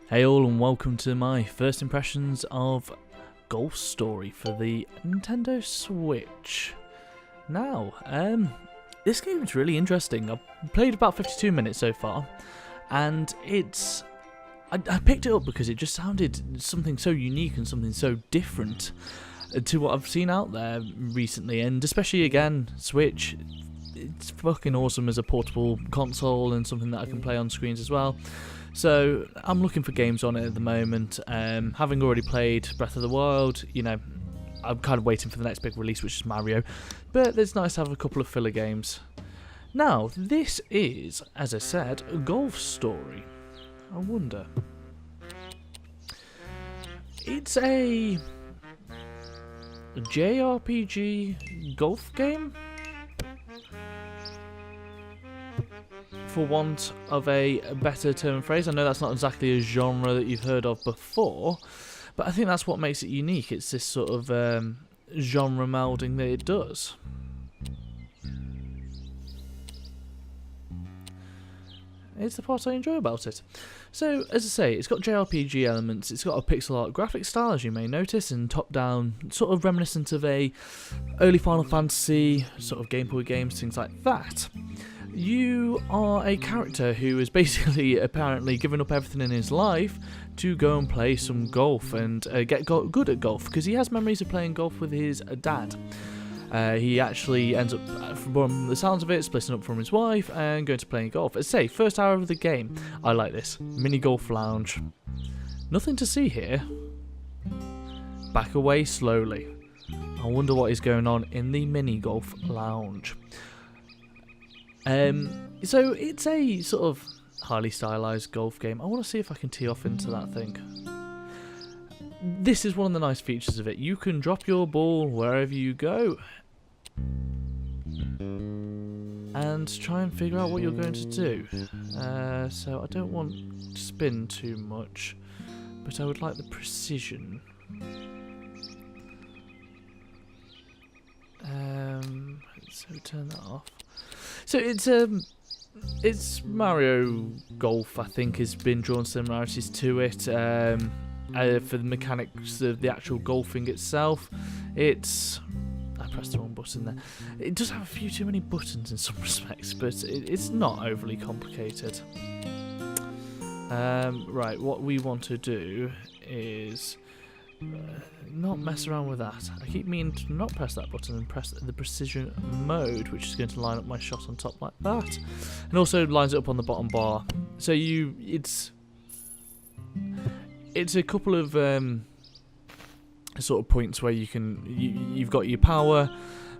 Hey all, and welcome to my first impressions of Golf Story for the Nintendo Switch. Now, this game is really interesting. I've played about 52 minutes so far, and I picked it up because it just sounded something so unique and something so different to what I've seen out there recently, and especially again, Switch. It's fucking awesome as a portable console and something that I can play on screens as well. So I'm looking for games on it at the moment. Having already played Breath of the Wild, you know, I'm kind of waiting for the next big release, which is Mario. But it's nice to have a couple of filler games. Now, this is, as I said, a Golf Story. I wonder. It's a JRPG golf game? For want of a better term and phrase. I know that's not exactly a genre that you've heard of before, but I think that's what makes it unique. It's this sort of genre melding that it does. It's the part I enjoy about it. So, as I say, it's got JRPG elements, it's got a pixel art graphic style, as you may notice, and top-down, sort of reminiscent of a early Final Fantasy, sort of Game Boy games, things like that. You are a character who is basically apparently given up everything in his life to go and play some golf and get good at golf, because he has memories of playing golf with his dad. He actually ends up, from the sounds of it, splitting up from his wife and going to playing golf. As I say, first hour of the game, I like this. Mini golf lounge. Nothing to see here. Back away slowly. I wonder what is going on in the mini golf lounge. So it's a sort of highly stylized golf game. I want to see if I can tee off into that thing. This is one of the nice features of it. You can drop your ball wherever you go and try and figure out what you're going to do. So I don't want to spin too much, but I would like the precision. So turn that off. So it's Mario Golf, I think, has been drawn similarities to it. For the mechanics of the actual golfing itself, I pressed the wrong button there. It does have a few too many buttons in some respects, but it's not overly complicated. Right, what we want to do is not mess around with that. I keep meaning to not press that button and press the precision mode, which is going to line up my shot on top like that, and also lines it up on the bottom bar. So it's a couple of sort of points where you've got your power,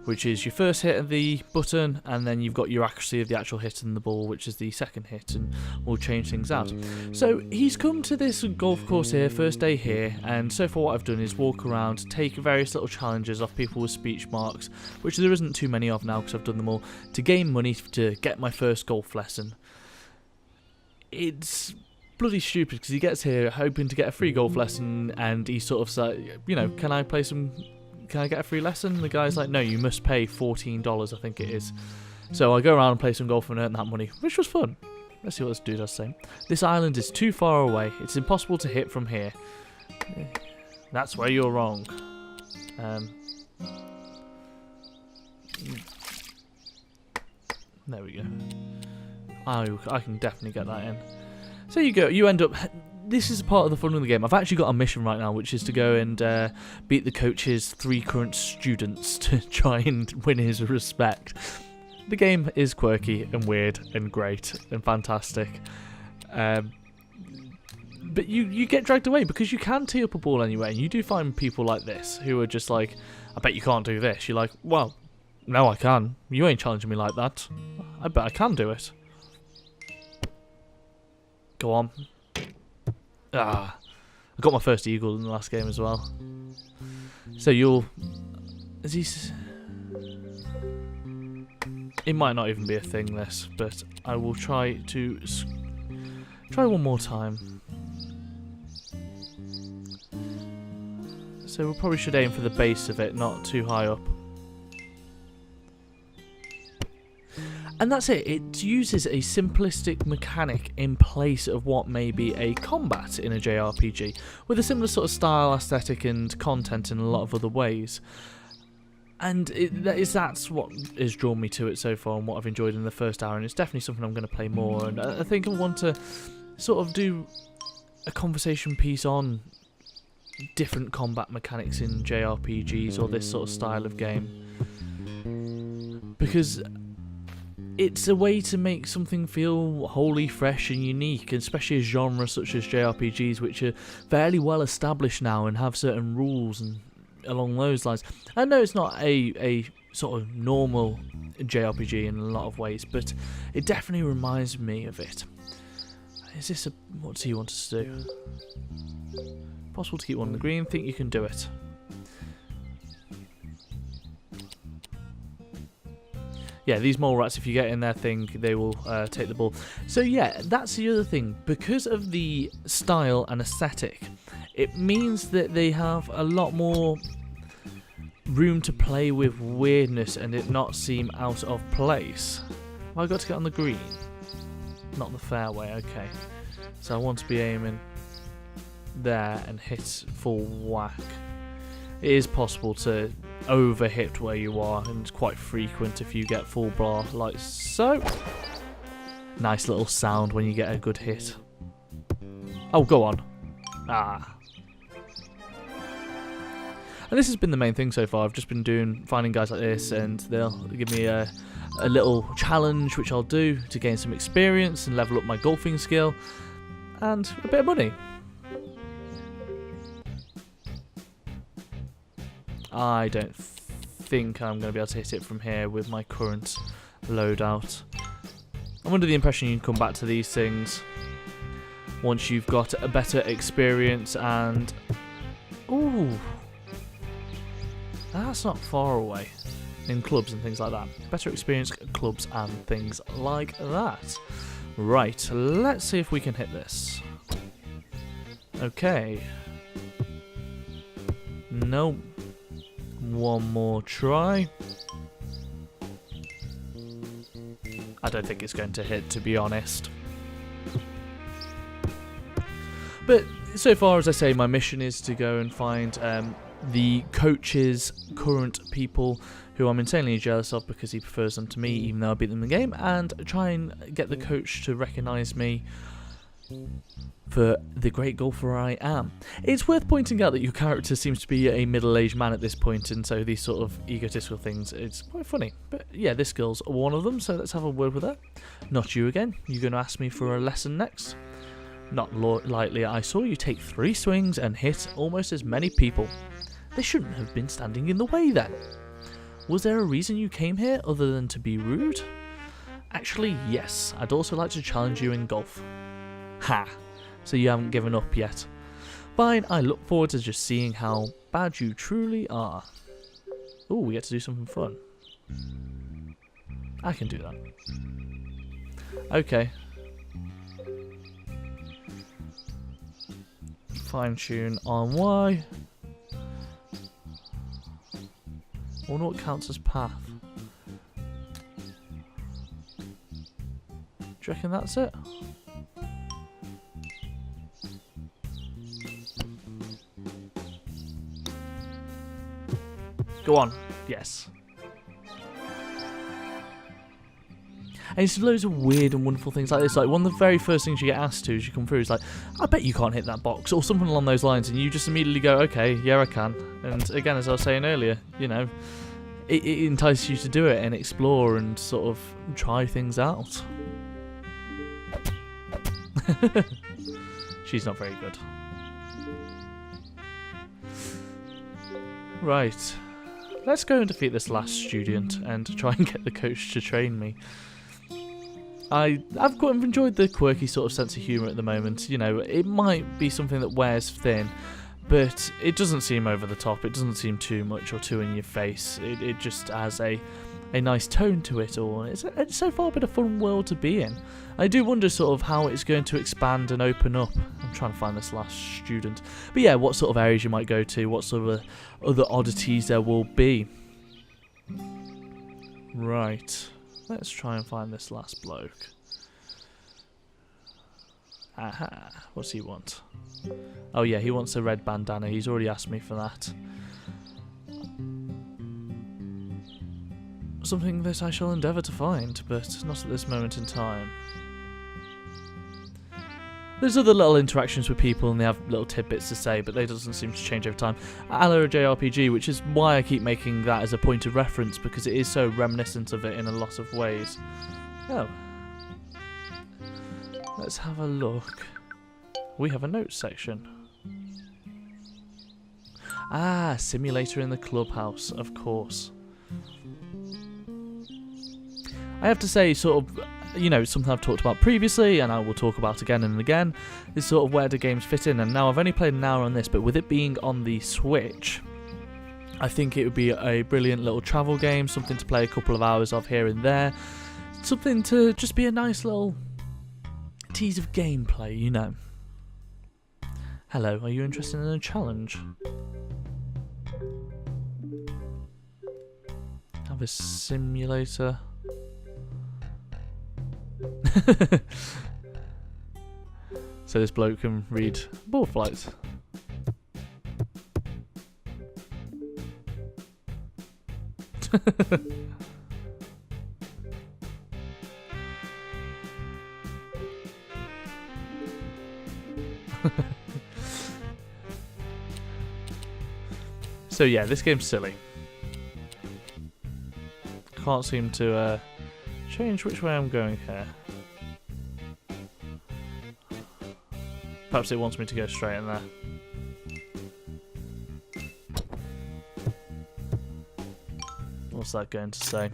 which is your first hit of the button, and then you've got your accuracy of the actual hit in the ball, which is the second hit, and we'll change things out. So he's come to this golf course here, first day here, and so far what I've done is walk around, take various little challenges off people with speech marks, which there isn't too many of now because I've done them all, to gain money to get my first golf lesson. It's bloody stupid because he gets here hoping to get a free golf lesson, and he sort of says, you know, can I get a free lesson? The guy's like, no, you must pay $14, I think it is. So I go around and play some golf and earn that money, which was fun. Let's see what this dude has to say. This island is too far away. It's impossible to hit from here. That's where you're wrong. There we go. I can definitely get that in. So you go. You end up... This is part of the fun of the game. I've actually got a mission right now, which is to go and beat the coach's 3 current students to try and win his respect. The game is quirky and weird and great and fantastic. But you get dragged away because you can tee up a ball anyway. And you do find people like this who are just like, I bet you can't do this. You're like, well, no, I can. You ain't challenging me like that. I bet I can do it. Go on. I got my first eagle in the last game as well. So it might not even be a thing, this, but I will try one more time. So we probably should aim for the base of it, not too high up. And that's it. It uses a simplistic mechanic in place of what may be a combat in a JRPG, with a similar sort of style, aesthetic and content in a lot of other ways. And that's what has drawn me to it so far and what I've enjoyed in the first hour, and it's definitely something I'm going to play more. And I think I want to sort of do a conversation piece on different combat mechanics in JRPGs or this sort of style of game, because it's a way to make something feel wholly fresh and unique, especially a genre such as JRPGs, which are fairly well established now and have certain rules and along those lines. I know it's not a sort of normal JRPG in a lot of ways, but it definitely reminds me of it. Is this what do you want us to do? Possible to keep one on the green. Think you can do it. Yeah, these mole rats, if you get in their thing, they will take the ball. So yeah, that's the other thing. Because of the style and aesthetic, it means that they have a lot more room to play with weirdness and it not seem out of place. Have I got to get on the green? Not the fairway, okay. So I want to be aiming there and hit full whack. It is possible to overhit where you are, and it's quite frequent if you get full blast like so. Nice little sound when you get a good hit. Oh, go on. Ah. And this has been the main thing so far. I've just been finding guys like this, and they'll give me a little challenge, which I'll do to gain some experience and level up my golfing skill, and a bit of money. I don't think I'm going to be able to hit it from here with my current loadout. I'm under the impression you can come back to these things once you've got a better experience and... Ooh! That's not far away. In clubs and things like that. Better experience clubs and things like that. Right, let's see if we can hit this. Okay. Nope. One more try. I don't think it's going to hit, to be honest. But so far, as I say, my mission is to go and find the coach's current people who I'm insanely jealous of because he prefers them to me, even though I beat them in the game, and try and get the coach to recognise me for the great golfer I am. It's worth pointing out that your character seems to be a middle-aged man at this point, and so these sort of egotistical things, it's quite funny. But yeah, this girl's one of them, so let's have a word with her. Not you again. You're going to ask me for a lesson next? Not lightly. I saw you take 3 swings and hit almost as many people. They shouldn't have been standing in the way then. Was there a reason you came here other than to be rude? Actually, yes. I'd also like to challenge you in golf. Ha! So you haven't given up yet. Fine, I look forward to just seeing how bad you truly are. Ooh, we get to do something fun. I can do that. Okay. Fine tune on Y. I wonder what counts as path. Do you reckon that's it? Go on. Yes. And it's loads of weird and wonderful things like this. Like, one of the very first things you get asked to as you come through is like, I bet you can't hit that box, or something along those lines, and you just immediately go, okay, yeah, I can. And again, as I was saying earlier, you know, it entices you to do it and explore and sort of try things out. She's not very good. Right. Let's go and defeat this last student and try and get the coach to train me. I've quite enjoyed the quirky sort of sense of humour at the moment. You know, it might be something that wears thin, but it doesn't seem over the top. It doesn't seem too much or too in your face. It just has a nice tone to it all. It's so far been a fun world to be in. I do wonder sort of how it's going to expand and open up. I'm trying to find this last student. But yeah, what sort of areas you might go to, what sort of other oddities there will be. Right. Let's try and find this last bloke. Aha. What's he want? Oh yeah, he wants a red bandana. He's already asked me for that. Something that I shall endeavour to find, but not at this moment in time. There's other little interactions with people and they have little tidbits to say, but they doesn't seem to change over time. A la a JRPG, which is why I keep making that as a point of reference, because it is so reminiscent of it in a lot of ways. Oh. Let's have a look. We have a notes section. Ah, simulator in the clubhouse, of course. I have to say, sort of, you know, something I've talked about previously, and I will talk about again and again, is sort of where do games fit in. And now I've only played an hour on this, but with it being on the Switch, I think it would be a brilliant little travel game, something to play a couple of hours of here and there, something to just be a nice little tease of gameplay, you know. Hello, are you interested in a challenge? Have a simulator. So this bloke can read ball flights. So yeah, this game's silly. Can't seem to change which way I'm going here. Perhaps it wants me to go straight in there. What's that going to say?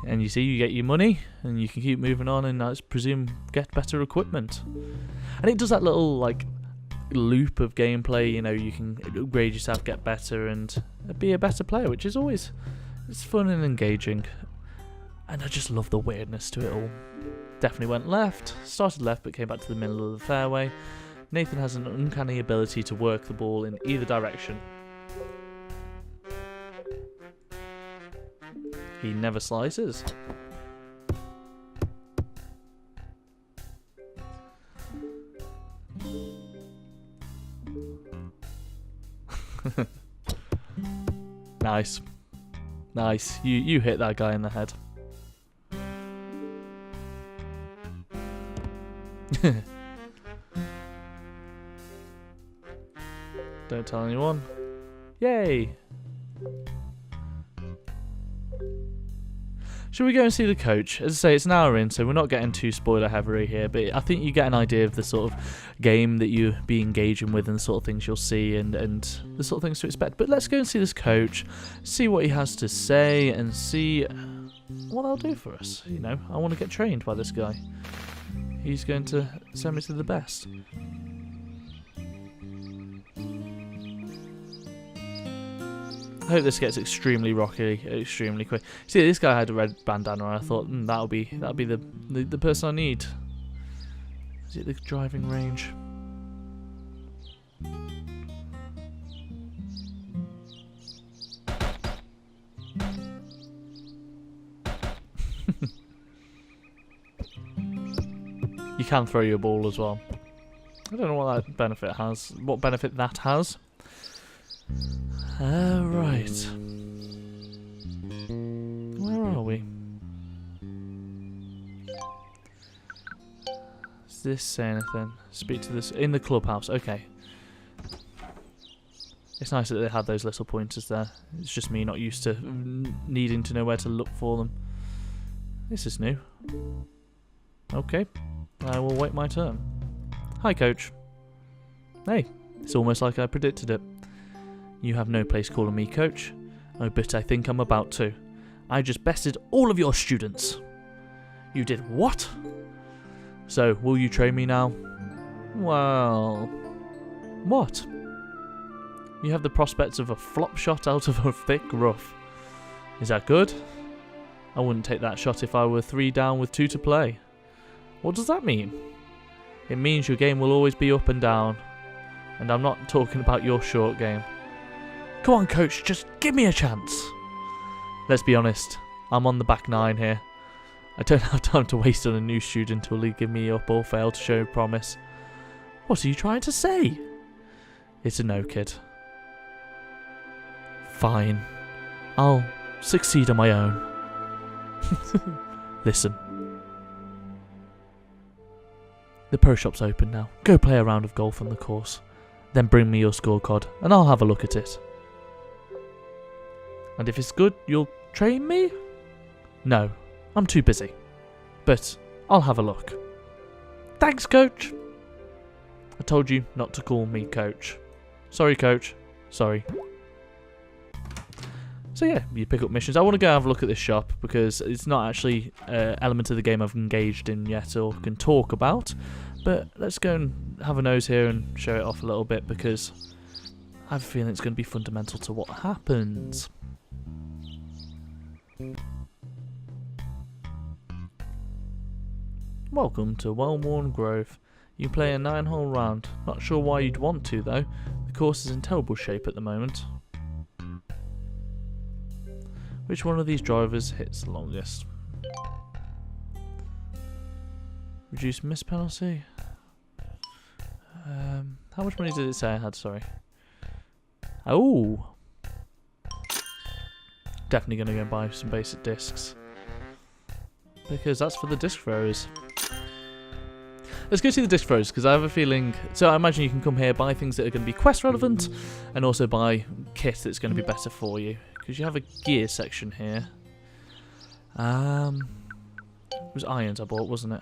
And you see, you get your money, and you can keep moving on, and I presume get better equipment. And it does that little like loop of gameplay. You know, you can upgrade yourself, get better, and be a better player, which is always it's fun and engaging. And I just love the weirdness to it all. Definitely went left, started left but came back to the middle of the fairway. Nathan has an uncanny ability to work the ball in either direction. He never slices. Nice. Nice. You hit that guy in the head. Don't tell anyone. Yay! Should we go and see the coach? As I say, it's an hour in, so we're not getting too spoiler heavy here, but I think you get an idea of the sort of game that you'll be engaging with and the sort of things you'll see and the sort of things to expect. But let's go and see this coach, see what he has to say, and see what they'll do for us. You know, I want to get trained by this guy. He's going to send me to the best. I hope this gets extremely rocky, extremely quick. See, this guy had a red bandana, and I thought that'll be the person I need. Is it the driving range? You can throw your ball as well. I don't know what that benefit has. What benefit that has? Right. Where are we? Does this say anything? Speak to this in the clubhouse. Okay. It's nice that they had those little pointers there. It's just me not used to needing to know where to look for them. This is new. Okay. I will wait my turn. Hi, coach. Hey, it's almost like I predicted it. You have no place calling me coach. Oh, but I think I'm about to. I just bested all of your students. You did what? So, will you train me now? Well... What? You have the prospects of a flop shot out of a thick rough. Is that good? I wouldn't take that shot if I were 3 down with 2 to play. What does that mean? It means your game will always be up and down. And I'm not talking about your short game. Come on, coach, just give me a chance. Let's be honest, I'm on the back 9 here. I don't have time to waste on a new student who'll give me up or fail to show promise. What are you trying to say? It's a no, kid. Fine. I'll succeed on my own. Listen. The pro shop's open now. Go play a round of golf on the course. Then bring me your scorecard and I'll have a look at it. And if it's good, you'll train me? No, I'm too busy. But I'll have a look. Thanks, coach. I told you not to call me coach. Sorry, coach. Sorry. So yeah, you pick up missions. I want to go have a look at this shop because it's not actually an element of the game I've engaged in yet or can talk about. But let's go and have a nose here and show it off a little bit because I have a feeling it's going to be fundamental to what happens. Welcome to Wellworn Grove. You play a 9-hole round. Not sure why you'd want to though. The course is in terrible shape at the moment. Which one of these drivers hits the longest? Reduce miss penalty. How much money did it say I had? Sorry. Oh! Definitely going to go and buy some basic discs. Because that's for the disc throwers. Let's go see the disc throwers because I have a feeling... So I imagine you can come here, buy things that are going to be quest relevant and also buy kit that's going to be better for you. Because you have a gear section here. It was irons I bought, wasn't it?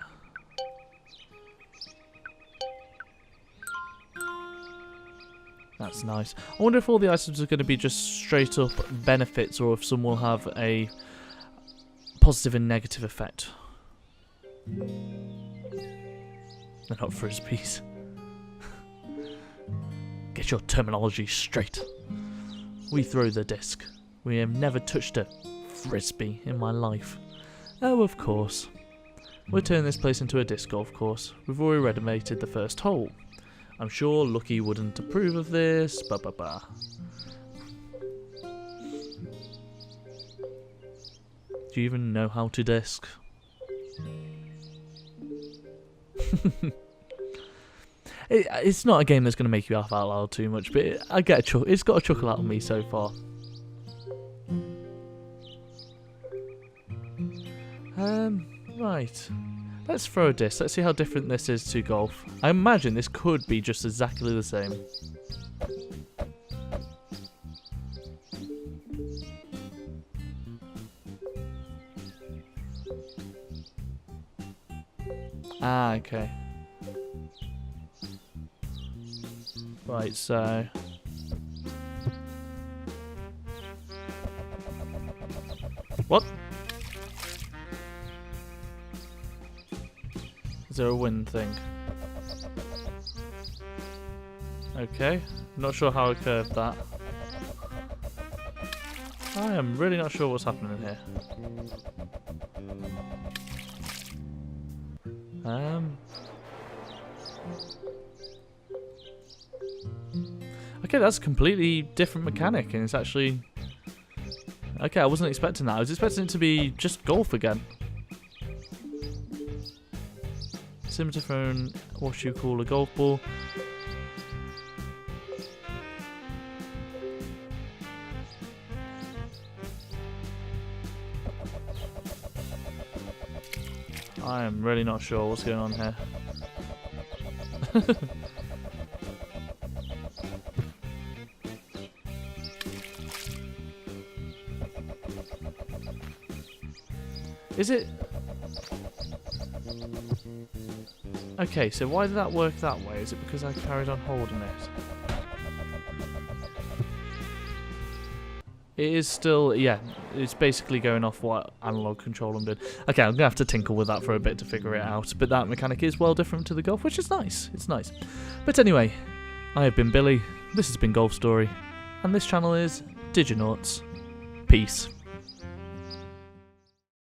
That's nice. I wonder if all the items are going to be just straight up benefits or if some will have a positive and negative effect. They're not frisbees. Get your terminology straight. We throw the disc. We have never touched a frisbee in my life. Oh, of course. We'll turn this place into a disc golf course. We've already renovated the first hole. I'm sure Lucky wouldn't approve of this. Ba ba ba. Do you even know how to disc? It's not a game that's going to make you laugh out loud too much, but I get a chuckle. It's got a chuckle out of me so far. Right. Let's throw a disc. Let's see how different this is to golf. I imagine this could be just exactly the same. Ah, okay. Right, so... What? Is there a wind thing? Okay. Not sure how I curved that. I am really not sure what's happening here. Okay, that's a completely different mechanic, and it's actually... Okay, I wasn't expecting that. I was expecting it to be just golf again. Similar to throwing what you call a golf ball. I am really not sure what's going on here. Is it... Okay, so why did that work that way? Is it because I carried on holding it? It is still, yeah, it's basically going off what analog control I'm doing. Okay, I'm going to have to tinkle with that for a bit to figure it out, but that mechanic is well different to the golf, which is nice. It's nice. But anyway, I have been Billy, this has been Golf Story, and this channel is Diginauts. Peace.